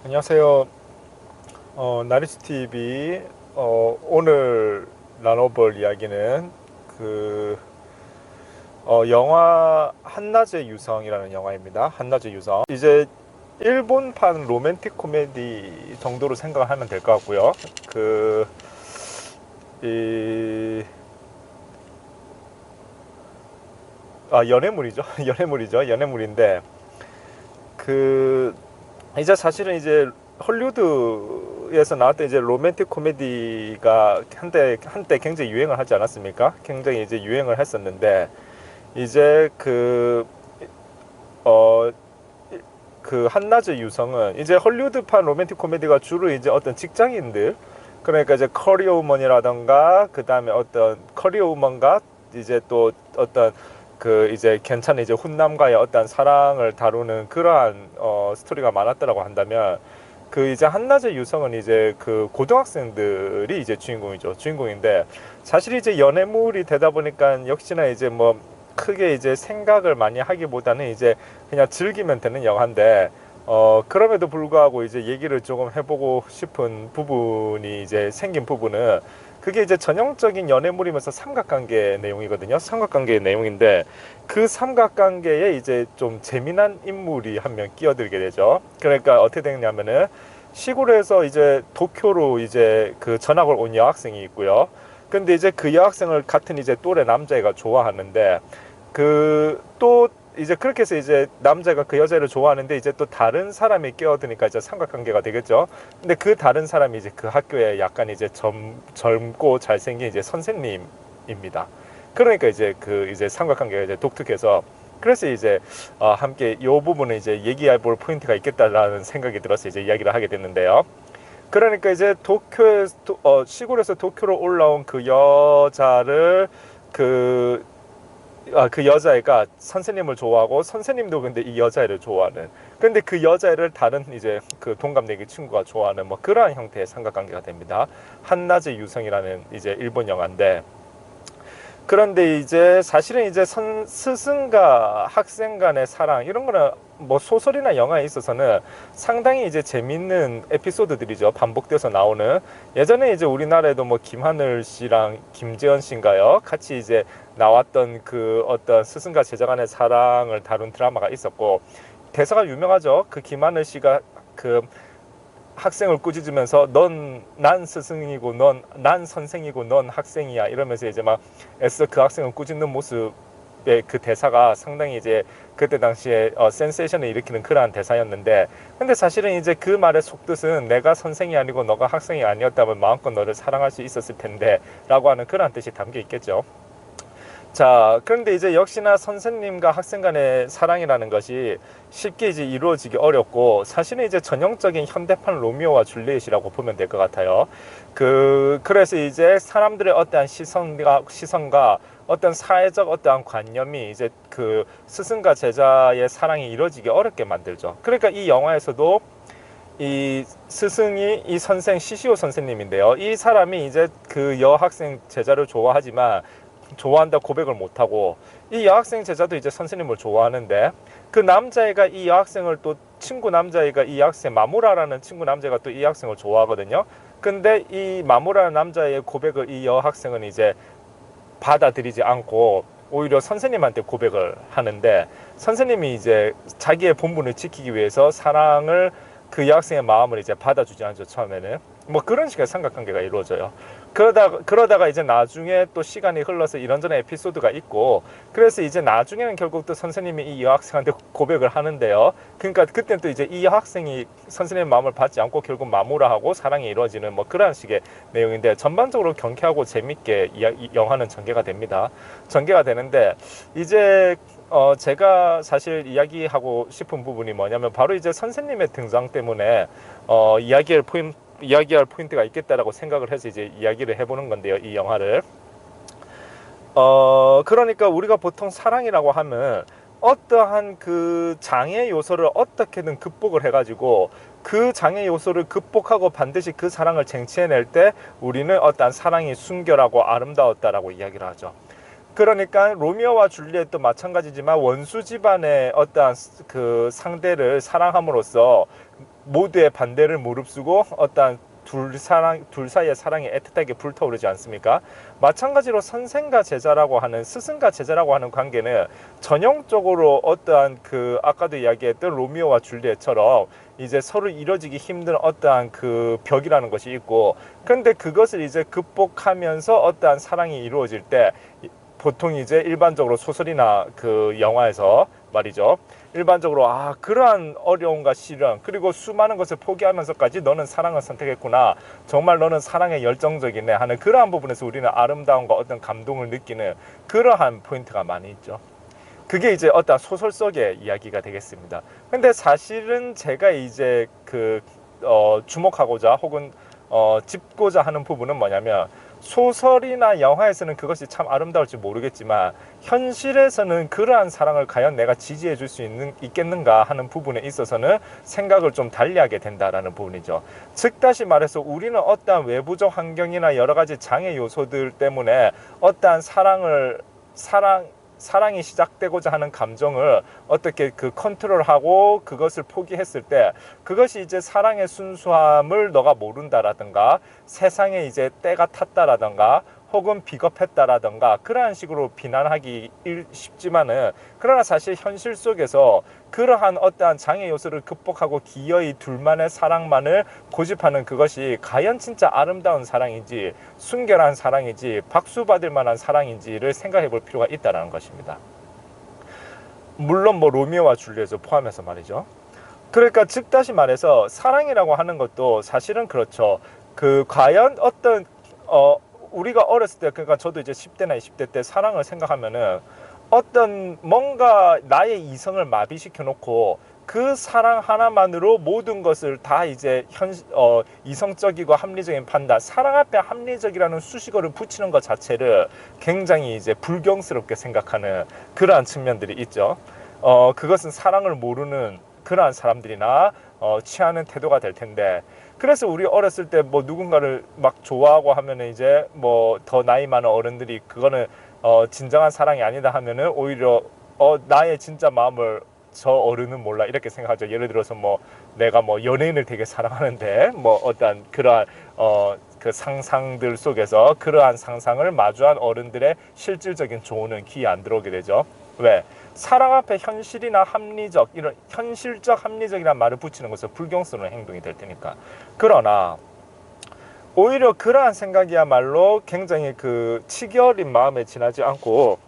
안녕하세요. 나리스 TV. 오늘 나눠볼 이야기는 그 영화 한낮의 유성이라는 영화입니다. 한낮의 유성. 이제 일본판 로맨틱 코미디 정도로 생각하면 될 것 같고요. 이, 연애물이죠. 연애물인데 그 이제 사실은 이제 헐리우드에서 나왔던 이제 로맨틱 코미디가 한때 굉장히 유행을 하지 않았습니까? 굉장히 이제 유행을 했었는데 이제 어, 한낮의 유성은 이제 헐리우드판 로맨틱 코미디가 주로 이제 어떤 직장인들, 그러니까 이제 커리어우먼이라던가 그 다음에 어떤 커리어우먼과 이제 또 어떤 이제 괜찮은 이제 훈남과의 어떤 사랑을 다루는 그러한 스토리가 많았더라고 한다면, 이제 한낮의 유성은 이제 고등학생들이 이제 주인공인데, 사실 이제 연애물이 되다 보니까 역시나 이제 뭐 크게 이제 생각을 많이 하기보다는 이제 그냥 즐기면 되는 영화인데, 그럼에도 불구하고 이제 얘기를 조금 해보고 싶은 부분이 이제 생긴 부분은, 그게 이제 전형적인 연애물이면서 삼각관계 내용이거든요. 삼각관계 내용인데, 그 삼각관계에 이제 좀 재미난 인물이 한 명 끼어들게 되죠. 그러니까 어떻게 되냐면은, 시골에서 이제 도쿄로 이제 전학을 온 여학생이 있고요. 근데 이제 그 여학생을 같은 이제 또래 남자애가 좋아하는데, 또 이제 그렇게 해서 이제 남자가 그 여자를 좋아하는데, 이제 또 다른 사람이 끼어드니까 이제 삼각관계가 되겠죠. 근데 그 다른 사람이 이제 그 학교에 약간 이제 젊고 잘생긴 이제 선생님입니다. 그러니까 이제 이제 삼각관계가 이제 독특해서, 그래서 이제 함께 이 부분은 이제 얘기해 볼 포인트가 있겠다라는 생각이 들어서 이제 이야기를 하게 됐는데요. 그러니까 이제 시골에서 도쿄로 올라온 그 여자를 그 그 여자애가 선생님을 좋아하고, 선생님도 근데 이 여자애를 좋아하는, 근데 그 여자애를 다른 이제 동갑내기 친구가 좋아하는 뭐 그러한 형태의 삼각관계가 됩니다. 한낮의 유성이라는 이제 일본 영화인데, 그런데 이제 사실은 이제 스승과 학생 간의 사랑, 이런 거는 뭐 소설이나 영화에 있어서는 상당히 이제 재밌는 에피소드들이죠. 반복돼서 나오는. 예전에 이제 우리나라에도 뭐 김하늘 씨랑 김재현 씨인가요? 같이 이제 나왔던 어떤 스승과 제자 간의 사랑을 다룬 드라마가 있었고, 대사가 유명하죠. 김하늘 씨가 학생을 꾸짖으면서 난 스승이고 난 선생이고 넌 학생이야 이러면서 이제 막 애써 그 학생을 꾸짖는 모습의 그 대사가 상당히 이제 그때 당시에 센세이션을 일으키는 그러한 대사였는데, 근데 사실은 이제 그 말의 속뜻은 내가 선생이 아니고 너가 학생이 아니었다면 마음껏 너를 사랑할 수 있었을 텐데 라고 하는 그러한 뜻이 담겨 있겠죠. 자, 그런데 이제 역시나 선생님과 학생 간의 사랑이라는 것이 쉽게 이제 이루어지기 어렵고, 사실은 이제 전형적인 현대판 로미오와 줄리엣이라고 보면 될 것 같아요. 그래서 이제 사람들의 어떠한 시선과 어떤 사회적 어떠한 관념이 이제 스승과 제자의 사랑이 이루어지기 어렵게 만들죠. 그러니까 이 영화에서도 이 스승이 이 시시오 선생님인데요. 이 사람이 이제 그 여학생 제자를 좋아한다 고백을 못하고, 이 여학생 제자도 이제 선생님을 좋아하는데, 그 남자애가 이 여학생을 또 친구 남자애가 이 여학생 마무라라는 친구 남자가 또 이 여학생을 좋아하거든요. 근데 이 마무라라는 남자의 고백을 이 여학생은 이제 받아들이지 않고 오히려 선생님한테 고백을 하는데, 선생님이 이제 자기의 본분을 지키기 위해서 그 여학생의 마음을 이제 받아주지 않죠. 처음에는 뭐 그런 식의 삼각관계가 이루어져요. 그러다가 이제 나중에 또 시간이 흘러서 이런저런 에피소드가 있고, 그래서 이제 나중에는 결국 또 선생님이 이 여학생한테 고백을 하는데요. 그러니까 그때는 또 이제 이 여학생이 선생님의 마음을 받지 않고 결국 마무라하고 사랑이 이루어지는 뭐 그런 식의 내용인데, 전반적으로 경쾌하고 재밌게 영화는 전개가 됩니다. 전개가 되는데, 이제 제가 사실 이야기하고 싶은 부분이 뭐냐면, 바로 이제 선생님의 등장 때문에 이야기할 포인트가 있겠다라고 생각을 해서 이제 이야기를 해보는 건데요, 이 영화를. 그러니까 우리가 보통 사랑이라고 하면 어떠한 장애 요소를 어떻게든 극복을 해가지고, 그 장애 요소를 극복하고 반드시 그 사랑을 쟁취해낼 때 우리는 어떠한 사랑이 순결하고 아름다웠다라고 이야기를 하죠. 그러니까 로미오와 줄리엣도 마찬가지지만 원수 집안의 어떠한 그 상대를 사랑함으로써 모두의 반대를 무릅쓰고 어떠한 둘 사이의 사랑이 애틋하게 불타오르지 않습니까? 마찬가지로 선생과 제자라고 하는, 스승과 제자라고 하는 관계는 전형적으로 어떠한 그 아까도 이야기했던 로미오와 줄리엣처럼 이제 서로 이뤄지기 힘든 어떠한 그 벽이라는 것이 있고, 그런데 그것을 이제 극복하면서 어떠한 사랑이 이루어질 때 보통 이제 일반적으로 소설이나 그 영화에서 말이죠, 일반적으로 그러한 어려움과 시련, 그리고 수많은 것을 포기하면서까지 너는 사랑을 선택했구나, 정말 너는 사랑에 열정적이네 하는 그러한 부분에서 우리는 아름다움과 어떤 감동을 느끼는 그러한 포인트가 많이 있죠. 그게 이제 어떤 소설 속의 이야기가 되겠습니다. 근데 사실은 제가 이제 주목하고자 혹은 짚고자 하는 부분은 뭐냐면, 소설이나 영화에서는 그것이 참 아름다울지 모르겠지만 현실에서는 그러한 사랑을 과연 내가 지지해 줄 수 있겠는가 하는 부분에 있어서는 생각을 좀 달리하게 된다라는 부분이죠. 즉 다시 말해서 우리는 어떠한 외부적 환경이나 여러 가지 장애 요소들 때문에 어떠한 사랑이 시작되고자 하는 감정을 어떻게 컨트롤하고 그것을 포기했을 때, 그것이 이제 사랑의 순수함을 너가 모른다라든가, 세상에 이제 때가 탔다라든가, 혹은 비겁했다라든가 그러한 식으로 비난하기 쉽지만은, 그러나 사실 현실 속에서 그러한 어떠한 장애 요소를 극복하고 기어이 둘만의 사랑만을 고집하는 그것이 과연 진짜 아름다운 사랑인지, 순결한 사랑인지, 박수 받을 만한 사랑인지를 생각해 볼 필요가 있다는 것입니다. 물론 로미오와 줄리엣을 포함해서 말이죠. 그러니까 즉 다시 말해서 사랑이라고 하는 것도 사실은 그렇죠. 과연 어떤 우리가 어렸을 때, 그러니까 저도 이제 10대나 20대 때 사랑을 생각하면은 어떤 뭔가 나의 이성을 마비시켜 놓고 그 사랑 하나만으로 모든 것을 다 이제 이성적이고 합리적인 판단, 사랑 앞에 합리적이라는 수식어를 붙이는 것 자체를 굉장히 이제 불경스럽게 생각하는 그러한 측면들이 있죠. 그것은 사랑을 모르는 그러한 사람들이나 취하는 태도가 될 텐데, 그래서 우리 어렸을 때 누군가를 막 좋아하고 하면은 이제 더 나이 많은 어른들이 그거는 진정한 사랑이 아니다 하면은 오히려 나의 진짜 마음을 저 어른은 몰라 이렇게 생각하죠. 예를 들어서 내가 연예인을 되게 사랑하는데 어떤 그러한 그 상상들 속에서 그러한 상상을 마주한 어른들의 실질적인 조언은 귀에 안 들어오게 되죠. 왜? 사랑 앞에 현실이나 합리적, 이런 현실적 합리적이라는 말을 붙이는 것은 불경스러운 행동이 될 테니까. 그러나 오히려 그러한 생각이야말로 굉장히 치결인 마음에 지나지 않고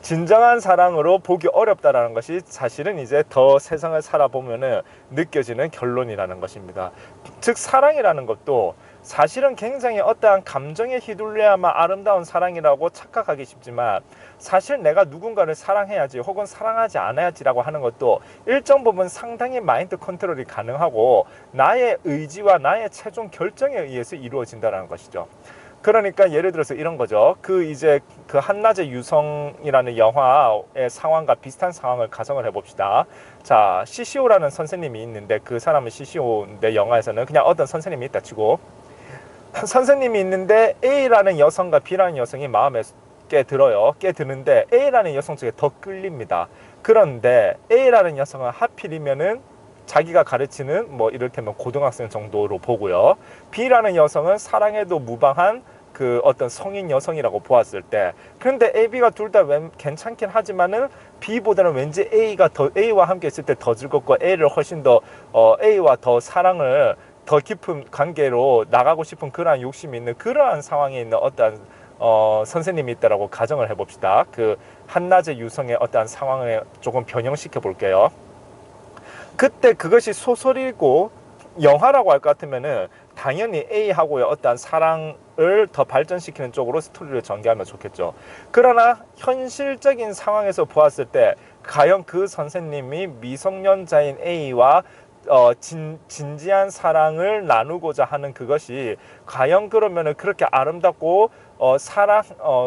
진정한 사랑으로 보기 어렵다라는 것이 사실은 이제 더 세상을 살아보면은 느껴지는 결론이라는 것입니다. 즉 사랑이라는 것도 사실은 굉장히 어떠한 감정에 휘둘려야만 아름다운 사랑이라고 착각하기 쉽지만, 사실 내가 누군가를 사랑해야지 혹은 사랑하지 않아야지라고 하는 것도 일정 부분 상당히 마인드 컨트롤이 가능하고 나의 의지와 나의 최종 결정에 의해서 이루어진다는 것이죠. 그러니까 예를 들어서 이런 거죠. 이제 한낮의 유성이라는 영화의 상황과 비슷한 상황을 가정을 해봅시다. 자, CCO라는 선생님이 있는데, 그 사람은 CCO인데 영화에서는 그냥 어떤 선생님이 있다 치고, 선생님이 있는데 A라는 여성과 B라는 여성이 마음에 깨드는데 A라는 여성 쪽에 더 끌립니다. 그런데 A라는 여성은 하필이면은 자기가 가르치는 이를테면 고등학생 정도로 보고요. B라는 여성은 사랑에도 무방한 어떤 성인 여성이라고 보았을 때, 그런데 A, B가 둘 다 괜찮긴 하지만은 B보다는 왠지 A와 함께 있을 때 더 즐겁고 A를 훨씬 더 A와 더 사랑을 더 깊은 관계로 나가고 싶은 그러한 욕심이 있는 그러한 상황에 있는 어떤 선생님이 있다라고 가정을 해봅시다. 한낮의 유성의 어떠한 상황을 조금 변형시켜 볼게요. 그때 그것이 소설이고 영화라고 할 것 같으면은 당연히 A하고의 어떠한 사랑을 더 발전시키는 쪽으로 스토리를 전개하면 좋겠죠. 그러나 현실적인 상황에서 보았을 때 과연 그 선생님이 미성년자인 A와 진지한 사랑을 나누고자 하는 그것이 과연 그러면은 그렇게 아름답고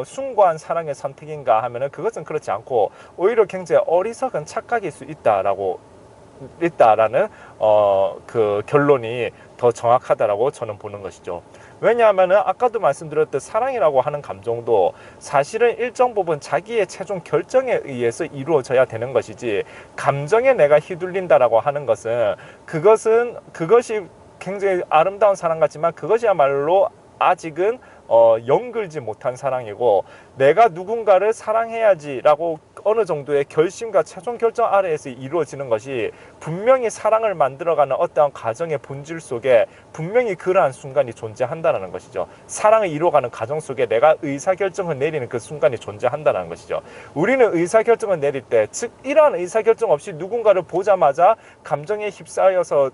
숭고한 사랑의 선택인가 하면은 그것은 그렇지 않고 오히려 굉장히 어리석은 착각일 수 있다라고 있다라는 그 결론이 더 정확하다라고 저는 보는 것이죠. 왜냐하면은 아까도 말씀드렸듯 사랑이라고 하는 감정도 사실은 일정 부분 자기의 최종 결정에 의해서 이루어져야 되는 것이지, 감정에 내가 휘둘린다라고 하는 것은 그것이 굉장히 아름다운 사랑 같지만 그것이야말로 아직은 연결지 못한 사랑이고, 내가 누군가를 사랑해야지라고 어느 정도의 결심과 최종 결정 아래에서 이루어지는 것이 분명히 사랑을 만들어가는 어떠한 과정의 본질 속에 분명히 그러한 순간이 존재한다는 것이죠. 사랑을 이루어가는 과정 속에 내가 의사결정을 내리는 그 순간이 존재한다는 것이죠. 우리는 의사결정을 내릴 때, 즉 이러한 의사결정 없이 누군가를 보자마자 감정에 휩싸여서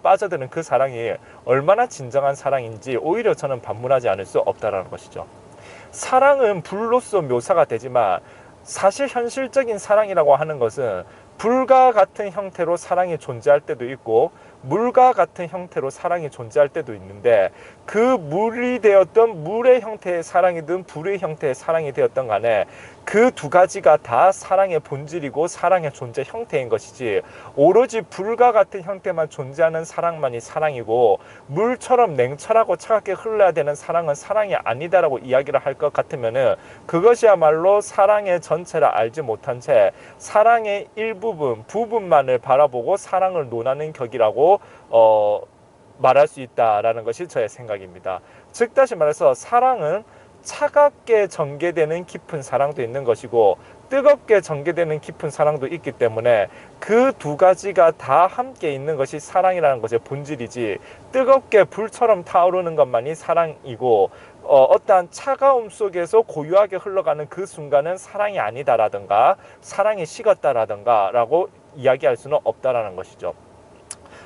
빠져드는 그 사랑이 얼마나 진정한 사랑인지 오히려 저는 반문하지 않을 수 없다는 것이죠. 사랑은 불로서 묘사가 되지만 사실 현실적인 사랑이라고 하는 것은 불과 같은 형태로 사랑이 존재할 때도 있고 물과 같은 형태로 사랑이 존재할 때도 있는데, 그 물이 되었던 물의 형태의 사랑이든 불의 형태의 사랑이 되었던 간에 그 두 가지가 다 사랑의 본질이고 사랑의 존재 형태인 것이지, 오로지 불과 같은 형태만 존재하는 사랑만이 사랑이고 물처럼 냉철하고 차갑게 흘러야 되는 사랑은 사랑이 아니다라고 이야기를 할 것 같으면은 그것이야말로 사랑의 전체를 알지 못한 채 사랑의 부분만을 바라보고 사랑을 논하는 격이라고 말할 수 있다라는 것이 저의 생각입니다. 즉 다시 말해서 사랑은 차갑게 전개되는 깊은 사랑도 있는 것이고 뜨겁게 전개되는 깊은 사랑도 있기 때문에 그 두 가지가 다 함께 있는 것이 사랑이라는 것의 본질이지, 뜨겁게 불처럼 타오르는 것만이 사랑이고 어떠한 차가움 속에서 고요하게 흘러가는 그 순간은 사랑이 아니다라든가 사랑이 식었다라든가 라고 이야기할 수는 없다라는 것이죠.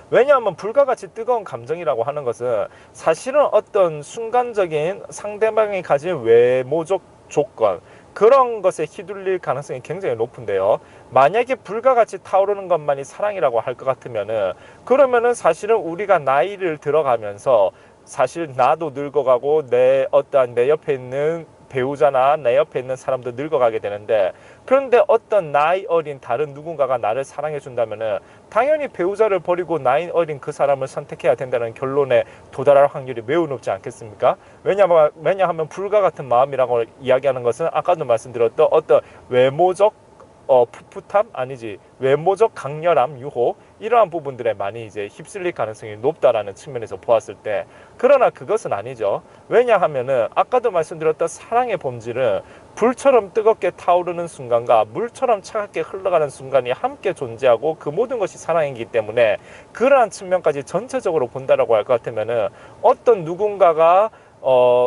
왜냐하면 불과 같이 뜨거운 감정이라고 하는 것은 사실은 어떤 순간적인 상대방이 가진 외모적 조건, 그런 것에 휘둘릴 가능성이 굉장히 높은데요. 만약에 불과 같이 타오르는 것만이 사랑이라고 할 것 같으면은, 그러면은 사실은 우리가 나이를 들어가면서 사실 나도 늙어가고 내 옆에 있는 배우자나 내 옆에 있는 사람도 늙어가게 되는데, 그런데 어떤 나이 어린 다른 누군가가 나를 사랑해 준다면은 당연히 배우자를 버리고 나이 어린 그 사람을 선택해야 된다는 결론에 도달할 확률이 매우 높지 않겠습니까? 왜냐하면 불과 같은 마음이라고 이야기하는 것은 아까도 말씀드렸던 어떤 외모적 풋풋함 아니지 외모적 강렬함, 유혹, 이러한 부분들에 많이 이제 휩쓸릴 가능성이 높다라는 측면에서 보았을 때, 그러나 그것은 아니죠. 왜냐하면은 아까도 말씀드렸던 사랑의 본질은 불처럼 뜨겁게 타오르는 순간과 물처럼 차갑게 흘러가는 순간이 함께 존재하고 그 모든 것이 사랑이기 때문에, 그러한 측면까지 전체적으로 본다라고 할 것 같으면은 어떤 누군가가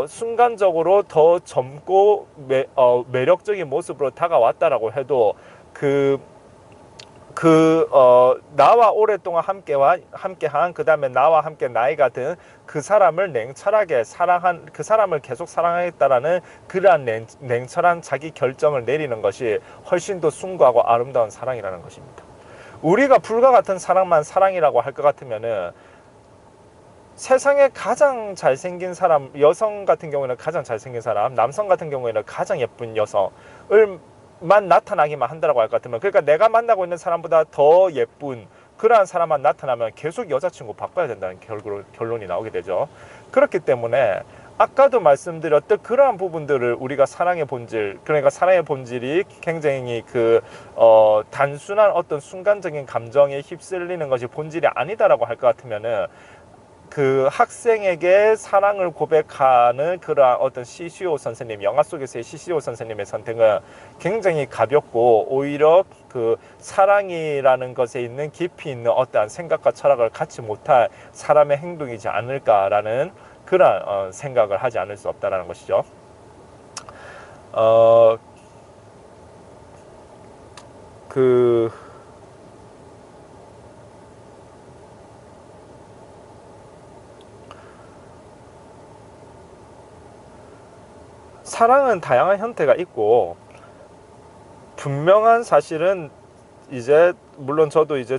순간적으로 더 젊고 매력적인 모습으로 다가왔다라고 해도 나와 오랫동안 함께한, 그 다음에 나와 함께 나이가 든 그 사람을 냉철하게 그 사람을 계속 사랑하겠다라는 그러한 냉철한 자기 결정을 내리는 것이 훨씬 더 숭고하고 아름다운 사랑이라는 것입니다. 우리가 불과 같은 사랑만 사랑이라고 할 것 같으면은 세상에 가장 잘생긴 사람, 여성 같은 경우에는 가장 잘생긴 사람, 남성 같은 경우에는 가장 예쁜 여성을만 나타나기만 한다고 할 것 같으면, 그러니까 내가 만나고 있는 사람보다 더 예쁜 그러한 사람만 나타나면 계속 여자친구 바꿔야 된다는 결론이 나오게 되죠. 그렇기 때문에 아까도 말씀드렸던 그러한 부분들을 우리가 사랑의 본질, 그러니까 사랑의 본질이 굉장히 단순한 어떤 순간적인 감정에 휩쓸리는 것이 본질이 아니다라고 할 것 같으면은, 그 학생에게 사랑을 고백하는 그러한 어떤 시시오 선생님, 영화 속에서의 시시오 선생님의 선택은 굉장히 가볍고 오히려 그 사랑이라는 것에 있는 깊이 있는 어떠한 생각과 철학을 갖지 못한 사람의 행동이지 않을까라는 그런 생각을 하지 않을 수 없다라는 것이죠. 사랑은 다양한 형태가 있고, 분명한 사실은 이제 물론 저도 이제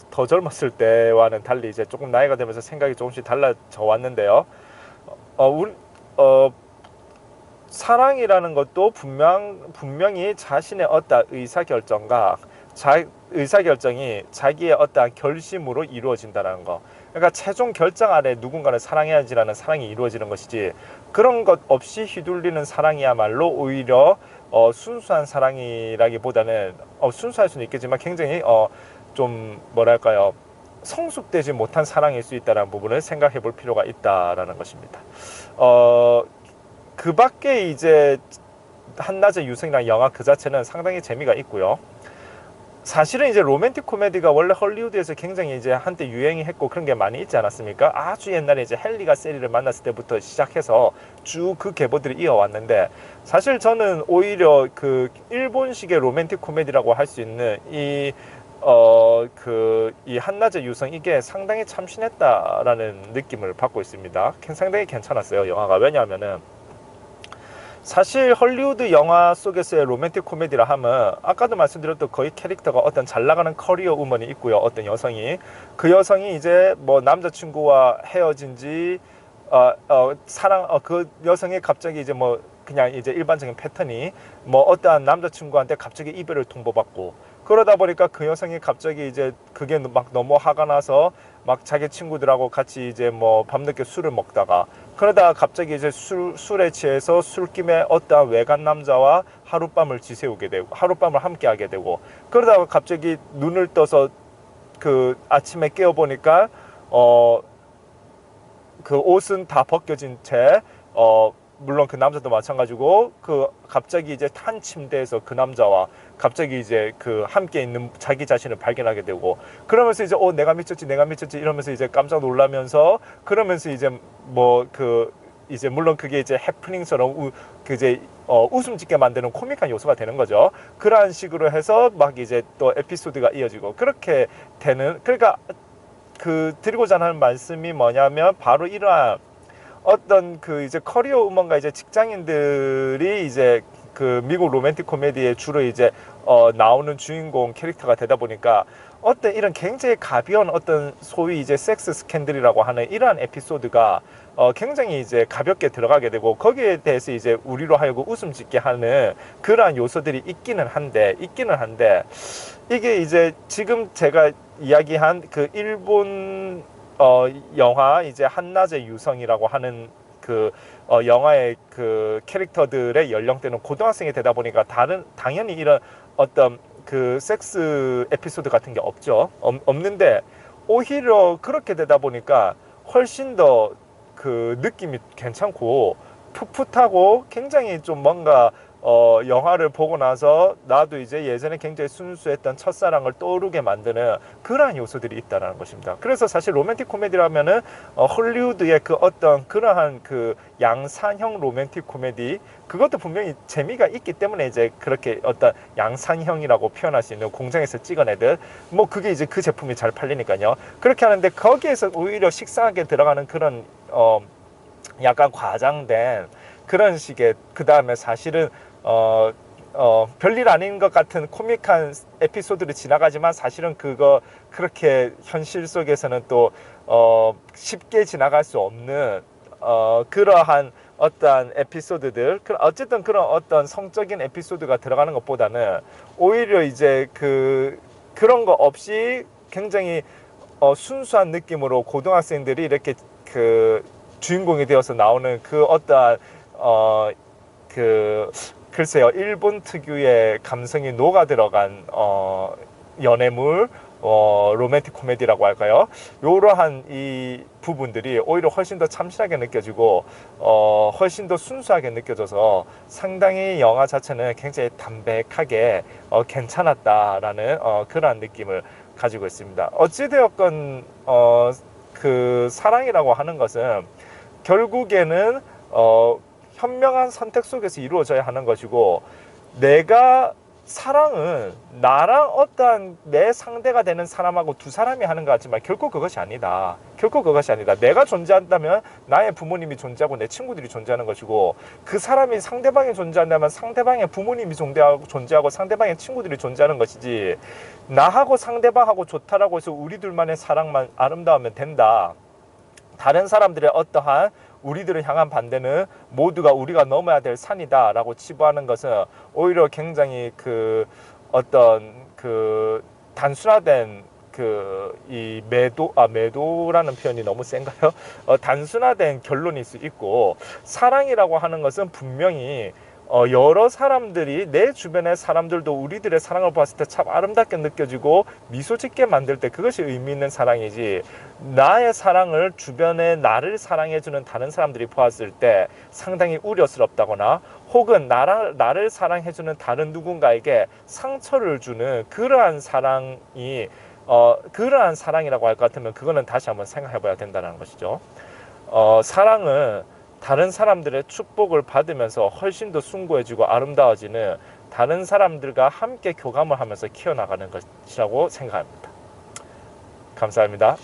더 젊었을 때와는 달리 이제 조금 나이가 되면서 생각이 조금씩 달라져 왔는데요. 사랑이라는 것도 분명히 자신의 어떤 의사결정과 의사결정이 자기의 어떠한 결심으로 이루어진다는 거. 그러니까 최종 결정 아래 누군가를 사랑해야지라는 사랑이 이루어지는 것이지, 그런 것 없이 휘둘리는 사랑이야말로 오히려 순수한 사랑이라기보다는 순수할 수는 있겠지만 굉장히 좀 뭐랄까요, 성숙되지 못한 사랑일 수 있다는 부분을 생각해 볼 필요가 있다라는 것입니다. 그 밖에 이제 한낮의 유성이라는 영화 그 자체는 상당히 재미가 있고요. 사실은 이제 로맨틱 코미디가 원래 헐리우드에서 굉장히 이제 한때 유행이 했고 그런 게 많이 있지 않았습니까? 아주 옛날에 이제 헨리가 세리를 만났을 때부터 시작해서 쭉 그 계보들이 이어왔는데, 사실 저는 오히려 그 일본식의 로맨틱 코미디라고 할 수 있는 이 한낮의 유성, 이게 상당히 참신했다라는 느낌을 받고 있습니다. 상당히 괜찮았어요, 영화가. 왜냐하면은 사실 헐리우드 영화 속에서의 로맨틱 코미디라 하면 아까도 말씀드렸던 거의 캐릭터가 어떤 잘 나가는 커리어 우먼이 있고요. 어떤 여성이, 그 여성이 이제 뭐 남자친구와 헤어진 지 그 여성이 갑자기 이제 뭐 그냥 이제 일반적인 패턴이 뭐 어떠한 남자친구한테 갑자기 이별을 통보받고, 그러다 보니까 그 여성이 갑자기 이제 그게 막 너무 화가 나서 막 자기 친구들하고 같이 이제 뭐 밤늦게 술을 먹다가, 그러다가 갑자기 이제 술에 취해서 술김에 어떠한 외간 남자와 하룻밤을 지새우게 되고 하룻밤을 함께 하게 되고, 그러다가 갑자기 눈을 떠서 그 아침에 깨어 보니까 그 옷은 다 벗겨진 채 물론 그 남자도 마찬가지고 그 갑자기 이제 한 침대에서 그 남자와 갑자기 이제 그 함께 있는 자기 자신을 발견하게 되고, 그러면서 이제 내가 미쳤지 이러면서 이제 깜짝 놀라면서, 그러면서 이제 뭐 이제 물론 그게 이제 해프닝처럼 그 이제 웃음 짓게 만드는 코믹한 요소가 되는 거죠. 그러한 식으로 해서 막 이제 또 에피소드가 이어지고 그렇게 되는, 그러니까 그 드리고자 하는 말씀이 뭐냐면 바로 이러한 어떤 그 이제 커리어 우먼과 이제 직장인들이 이제 그 미국 로맨틱 코미디에 주로 이제 나오는 주인공 캐릭터가 되다 보니까 어떤 이런 굉장히 가벼운 어떤 소위 이제 섹스 스캔들이라고 하는 이러한 에피소드가 굉장히 이제 가볍게 들어가게 되고, 거기에 대해서 이제 우리로 하여금 웃음 짓게 하는 그러한 요소들이 있기는 한데 이게 이제 지금 제가 이야기한 그 일본 영화 이제 한낮의 유성이라고 하는 그 영화의 그 캐릭터들의 연령대는 고등학생이 되다 보니까 당연히 이런 어떤 그 섹스 에피소드 같은 게 없는데, 오히려 그렇게 되다 보니까 훨씬 더 그 느낌이 괜찮고 풋풋하고 굉장히 좀 뭔가 영화를 보고 나서 나도 이제 예전에 굉장히 순수했던 첫사랑을 떠오르게 만드는 그러한 요소들이 있다는 것입니다. 그래서 사실 로맨틱 코미디라면은 헐리우드의 그 어떤 그러한 그 양산형 로맨틱 코미디, 그것도 분명히 재미가 있기 때문에 이제 그렇게 어떤 양산형이라고 표현할 수 있는 공장에서 찍어내듯 뭐 그게 이제 그 제품이 잘 팔리니까요. 그렇게 하는데 거기에서 오히려 식상하게 들어가는 그런 약간 과장된 그런 식의, 그 다음에 사실은 별일 아닌 것 같은 코믹한 에피소드를 지나가지만 사실은 그거 그렇게 현실 속에서는 또 쉽게 지나갈 수 없는 그러한 어떠한 에피소드들, 어쨌든 그런 어떤 성적인 에피소드가 들어가는 것보다는 오히려 이제 그런 거 없이 굉장히 순수한 느낌으로 고등학생들이 이렇게 그 주인공이 되어서 나오는 그 어떠한 글쎄요, 일본 특유의 감성이 녹아 들어간 연애물, 로맨틱 코미디라고 할까요? 이러한 이 부분들이 오히려 훨씬 더 참신하게 느껴지고 훨씬 더 순수하게 느껴져서 상당히 영화 자체는 굉장히 담백하게 괜찮았다라는 그러한 느낌을 가지고 있습니다. 어찌되었건 그 사랑이라고 하는 것은 결국에는 현명한 선택 속에서 이루어져야 하는 것이고, 사랑은 나랑 어떠한 내 상대가 되는 사람하고 두 사람이 하는 것 같지만 결코 그것이 아니다. 내가 존재한다면 나의 부모님이 존재하고 내 친구들이 존재하는 것이고, 그 사람이 상대방이 존재한다면 상대방의 부모님이 존재하고 상대방의 친구들이 존재하는 것이지, 나하고 상대방하고 좋다라고 해서 우리 둘만의 사랑만 아름다우면 된다. 다른 사람들의 어떠한 우리들을 향한 반대는 모두가 우리가 넘어야 될 산이다 라고 치부하는 것은 오히려 굉장히 그 어떤 그 단순화된 그 이 매도라는 표현이 너무 센가요? 단순화된 결론일 수 있고, 사랑이라고 하는 것은 분명히 여러 사람들이, 내 주변의 사람들도 우리들의 사랑을 봤을 때 참 아름답게 느껴지고 미소 짓게 만들 때 그것이 의미 있는 사랑이지, 나의 사랑을 주변에 나를 사랑해주는 다른 사람들이 보았을 때 상당히 우려스럽다거나 혹은 나를 사랑해주는 다른 누군가에게 상처를 주는 그러한 사랑이 그러한 사랑이라고 할 것 같으면 그거는 다시 한번 생각해 봐야 된다는 것이죠. 사랑은 다른 사람들의 축복을 받으면서 훨씬 더 숭고해지고 아름다워지는, 다른 사람들과 함께 교감을 하면서 키워나가는 것이라고 생각합니다. 감사합니다.